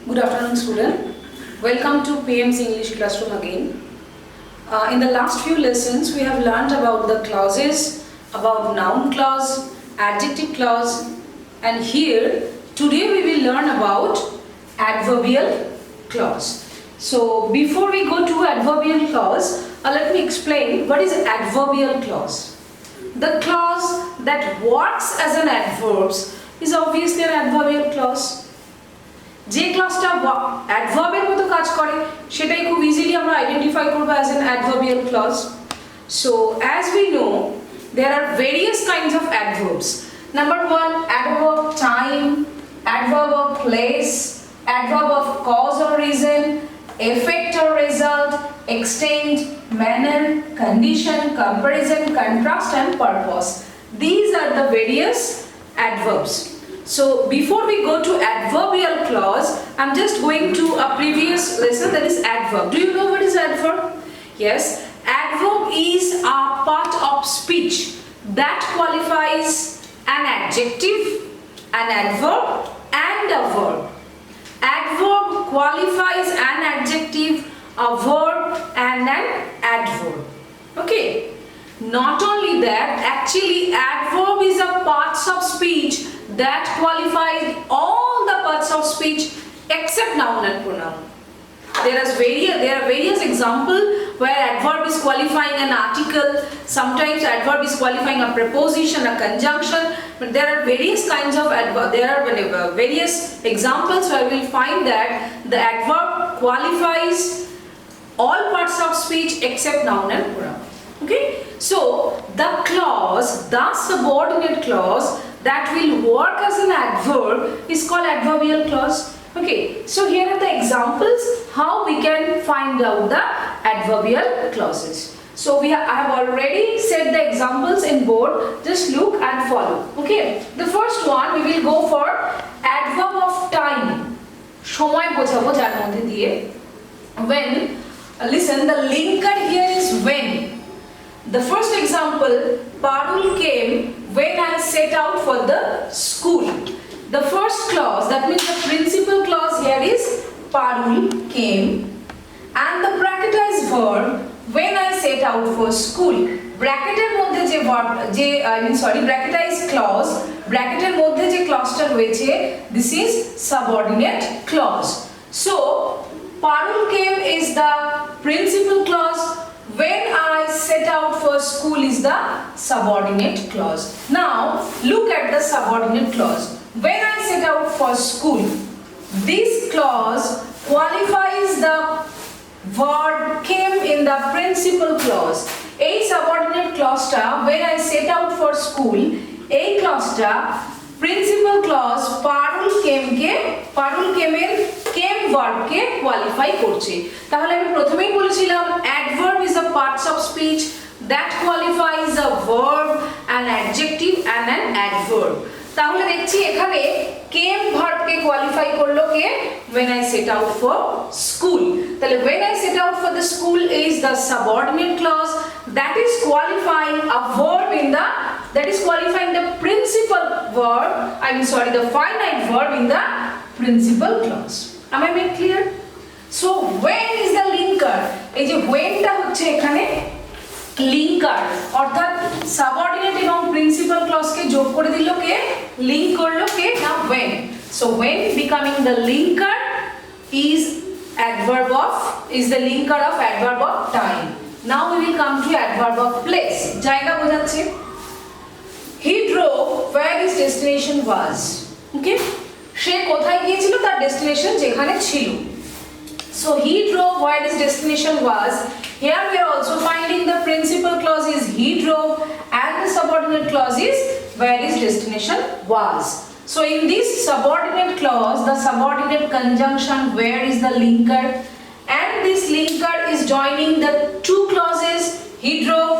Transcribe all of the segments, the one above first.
Good afternoon, student. Welcome to PM's English classroom again. In the last few lessons, we have learned about the clauses, about noun clause, adjective clause, and here today we will learn about adverbial clause. So before we go to adverbial clause, let me explain what is adverbial clause. The clause that works as an adverb is obviously an adverbial clause. যে ক্লাসটা অ্যাডভার্বের মতো কাজ করে সেটাই খুব easily আমরা identify করব as an adverbial clause. So as we know, there are various kinds of adverbs. Number 1, adverb of time, adverb of place, adverb of cause or reason, effect or result, extent, manner, condition, comparison, contrast and purpose. These are the various adverbs. So before we go to adverbial clause, I'm just going to a previous lesson, that is adverb. Do you know what is adverb? Yes, adverb is a part of speech that qualifies an adjective, an adverb and a verb. Adverb qualifies an adjective, a verb and an adverb. Okay. Not only that, actually adverb is a parts of speech that qualifies all the parts of speech except noun and pronoun. There are various examples where adverb is qualifying an article, sometimes adverb is qualifying a preposition, a conjunction, but there are various kinds of adverb. There are various examples where we find that the adverb qualifies all parts of speech except noun and pronoun. Okay, so the clause, the subordinate clause that will work as an adverb is called adverbial clause. Okay, so here are the examples how we can find out the adverbial clauses. So I have already said the examples in board, just look and follow. Okay, the first one we will go for adverb of time. সময় বোঝাবো যার মধ্যে দিয়ে when. Listen, the linker here is when. The first example, Parul came when I set out for the school. The first clause, that means the principal clause here is Parul came, and the bracketized verb when I set out for school. Bracketer মধ্যে যে verb bracketized clause, bracketer মধ্যে যে clauseটা রয়েছে, this is subordinate clause. So Parul came is the principal clause. When I set out for school is the subordinate clause. Now look at the subordinate clause. When I set out for school, this clause qualifies the verb came in the principal clause. A subordinate clause ta when I set out for school, a clause ta principal clause Parul came এর came verb কে qualify করছে। তাহলে আমি প্রথমেই বলেছিলাম adverb is a parts of speech that qualifies a verb, an adjective and an adverb. তাহলে দেখছি এখানে came verb কে qualify করলো কে when I set out for school. তাহলে when I set out for the school is the subordinate clause that is qualifying a verb qualifying the principal verb, the finite verb in the principal clause. Am I made clear? So when is the linker? এই যে when টা হচ্ছে এখানে linker, অর্থাৎ subordinate এবং principal clause কে যোগ করে দিল কে, link করলো কে না when. So when becoming the linker is the linker of adverb of time. Now we will come to adverb of place. জায়গা বোঝাচ্ছে। He drove where his destination was. Okay, সে কোথায় গিয়েছিল তার ডেস্টিনেশন যেখানে ছিল। So he drove where his destination was. Here we are also finding the principal clause is he drove and the subordinate clause is where his destination was. So in this subordinate clause, the subordinate conjunction where is the linker, and this linker is joining the two clauses he drove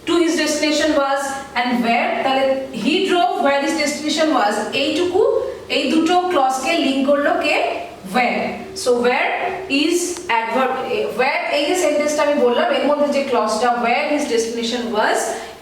to his destination was and where. He drove where his destination was, এইটুকু এই দুটো clause কে link করলো কে where. So where is adverb, where এই যে সেন্টেন্সটা আমি বললাম এর মধ্যে যে ক্লজটা where his destination was,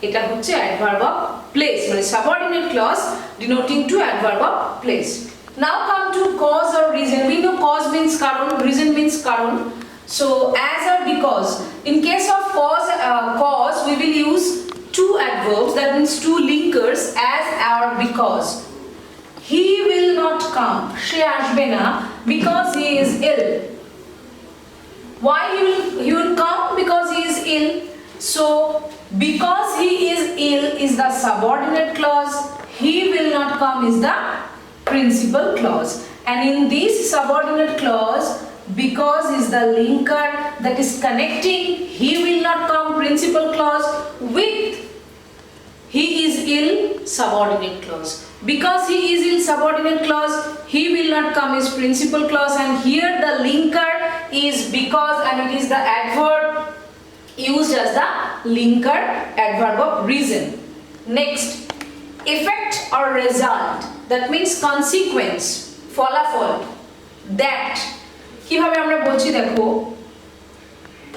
এটা হচ্ছে adverb of place, মানে subordinate clause denoting to adverb of place. Now come to cause or reason. We know cause means karon, reason means karon. So as or because. In case of cause, we will use two adverbs, that means two linkers, as or because. He will not come, she ashbe na, because he is ill. Why he will come? Because he is ill. So because he is ill is the subordinate clause. He will not come is the principal clause. And in this subordinate clause, because is the linker that is connecting he will not come principal clause with he is ill subordinate clause. Because he is ill subordinate clause, he will not come is principal clause, and here the linker is because, and it is the adverb used as the linker adverb of reason. Next, effect or result, that means consequence, ফলাফল, that কিভাবে আমরা বলছি দেখো,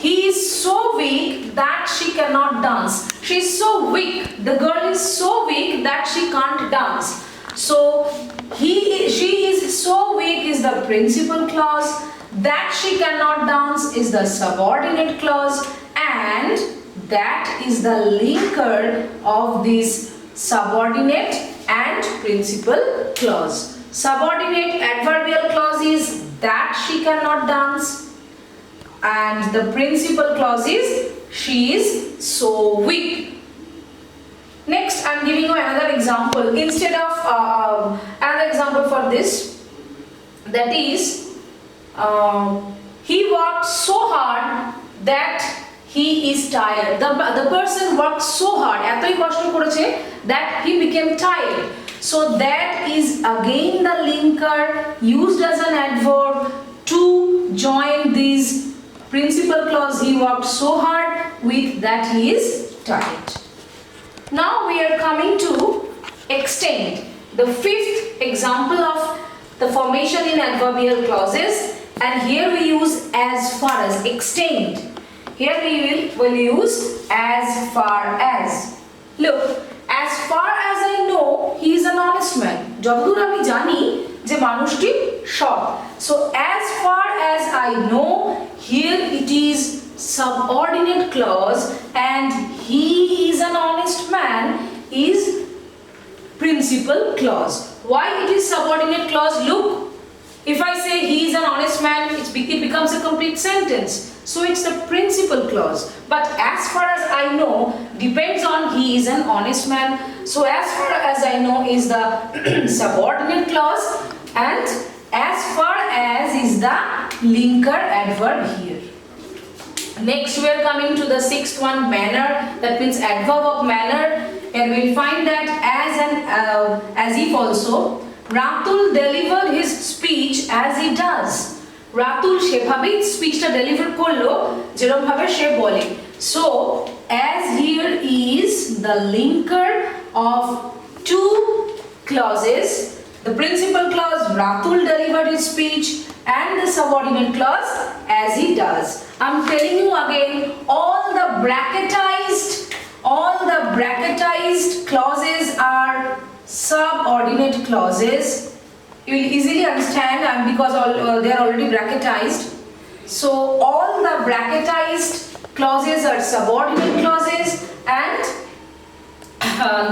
he is so weak that she cannot dance. She is so weak, the girl is so weak that she can't dance. So she is so weak is the principal clause, that she cannot dance is the subordinate clause, and that is the linker of this subordinate and principal clause. Subordinate adverbial clause is that she cannot dance, and the principal clause is she is so weak. Next, I am giving you another example. Instead of another example for this, that is he worked so hard that he is tired. The person worked so hard, এতই কষ্ট করেছে that he became tired. So that is again the linker used as an adverb to join this principal clause he worked so hard with that he is tired. Now we are coming to extend, the fifth example of the formation in adverbial clauses, and here we use as far as, extend. Here we will use as far as. Look, as far as I know, he is an honest man. যতদূর আমি জানি যে মানুষটি সৎ. So as far as I know, here it is subordinate clause, and he is an honest man is principal clause. Why it is subordinate clause? Look, if I say he is an honest man, it becomes a complete sentence. So it's the principal clause. But as far as I know depends on he is an honest man. So as far as I know is the subordinate clause, and as far as is the linker adverb here. Next we are coming to the sixth one, manner, that means adverb of manner, and we will find that as if also. Ratul delivered his speech as he does. Ratul সেভাবেই স্পিচটা deliver করলো যেরকম ভাবে সে বলে. So as here is the linker of two clauses, the principal clause Ratul delivered his speech, and the subordinate clause as he does. I'm telling you again, all the bracketized clauses are subordinate clauses. You will easily understand, because they are already bracketized. So all the bracketized clauses are subordinate clauses, and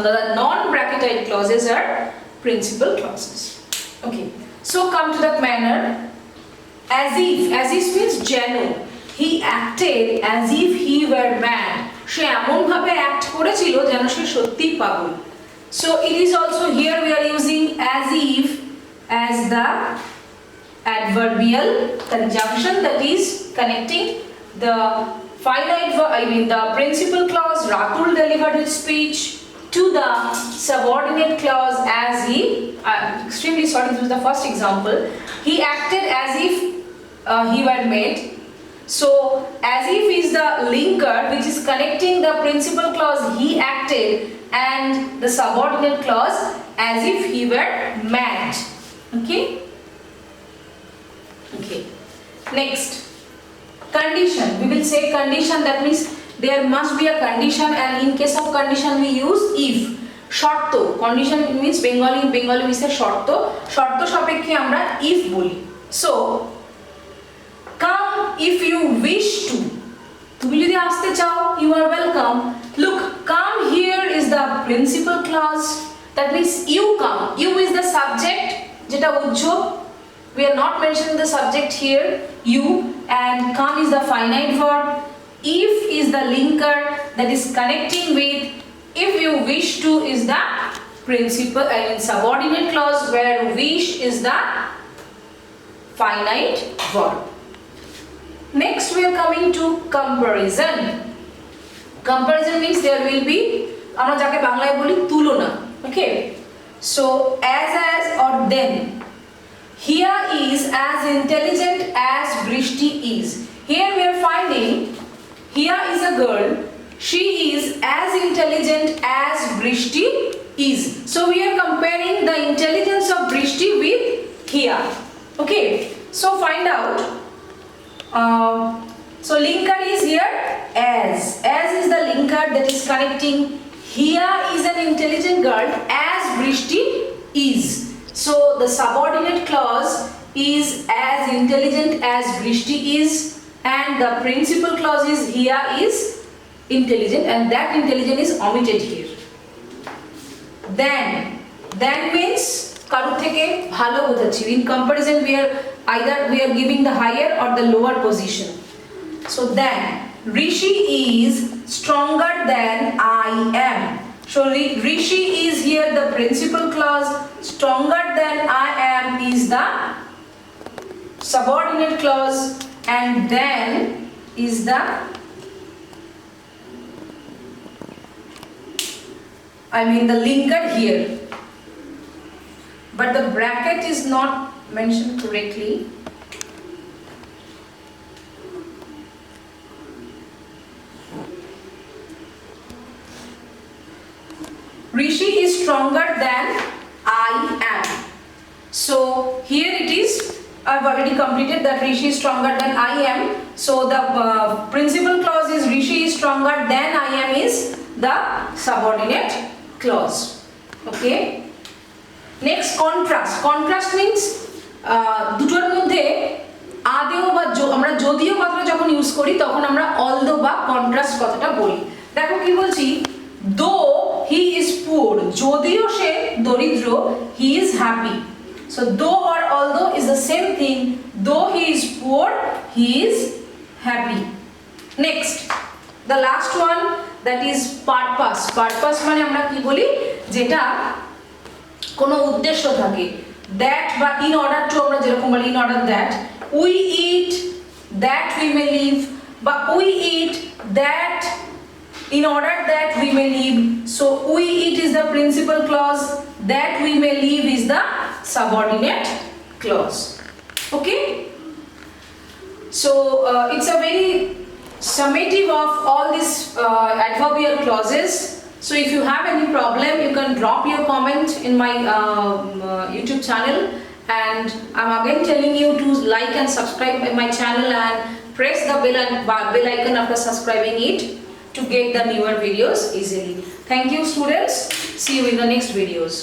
the non-bracketized clauses are principal clauses. Okay, so come to the manner. As if means genuine. He acted as if he were mad. সে এমন ভাবে act করেছিল যেন সে সত্যি পাগল. So it is also here we are using as if as the adverbial conjunction that is connecting the finite verb, the principal clause Ratul delivered his speech to the subordinate clause as he, extremely sorry, this was the first example. He acted as if he were made. So as if is the linker which is connecting the principal clause he acted and the subordinate clause as if he were mad. Okay. Next, condition. We will say condition, that means there must be a condition, and in case of condition we use if. শর্ত, condition means Bengali মিসের শর্ত সাপেক্ষে আমরা if বলি। So come if you wish to, তুমি যদি আসতে চাও you are welcome. Look, come here is the principal clause, that means you come, you is the subject যেটা উজ্জ্ব, we are not mentioning the subject here, you, and come is the finite verb, if is the linker that is connecting with, if you wish to is the principal subordinate clause, where wish is the finite verb. Next we are coming to comparison. Comparison means there will be, আমরা যাকে বাংলায় বলি তুলনা, okay? So as or then, Hiya is as intelligent as Brishti is. Here we are finding Hiya is a girl, she is as intelligent as Brishti is. So we are comparing the intelligence of Brishti with Hiya. Okay, so find out. So linker is here as is the linker that is connecting Hiya is an intelligent girl as Brishti is. So the subordinate clause is as intelligent as Brishti is, and the principal clause is Hiya is intelligent, and that intelligent is omitted here. Then means karu theke bhalo বোঝাচ্ছি. In comparison we are giving the higher or the lower position. So then Rishi is stronger than I am. So Rishi is here the principal clause, stronger than I am is the subordinate clause, and then is the the linker here, but the bracket is not mentioned correctly. Rishi is stronger than I am. So here it is, I've already completed that Rishi is stronger than I am. So the principal clause is Rishi is stronger than I am is the subordinate clause. Okay. Next, contrast. Contrast means দুটোর মধ্যে আদেও বা আমরা যদিও কথাটা যখন use করি তখন আমরা অলদো বা কন্ট্রাস্ট কথাটা বলি। দেখো কি বলছি, though he is poor, যদিও সে দরিদ্র, he is happy. So though or although is the same thing. Though he is poor, he is happy. Next, the last one, that is purpose. Purpose মানে আমরা কি বলি, যেটা কোনো উদ্দেশ্য থাকে। That বা in order to আমরা যেরকম বলি in order that, we eat that we may live, বা we eat that in order that we may live. So we eat is the principal clause, that we may live is the subordinate clause. Okay, so it's a very summative of all these adverbial clauses. So if you have any problem, you can drop your comment in my YouTube channel, and I'm again telling you to like and subscribe my channel and press the bell icon after subscribing it to get the newer videos easily. Thank you students, see you in the next videos.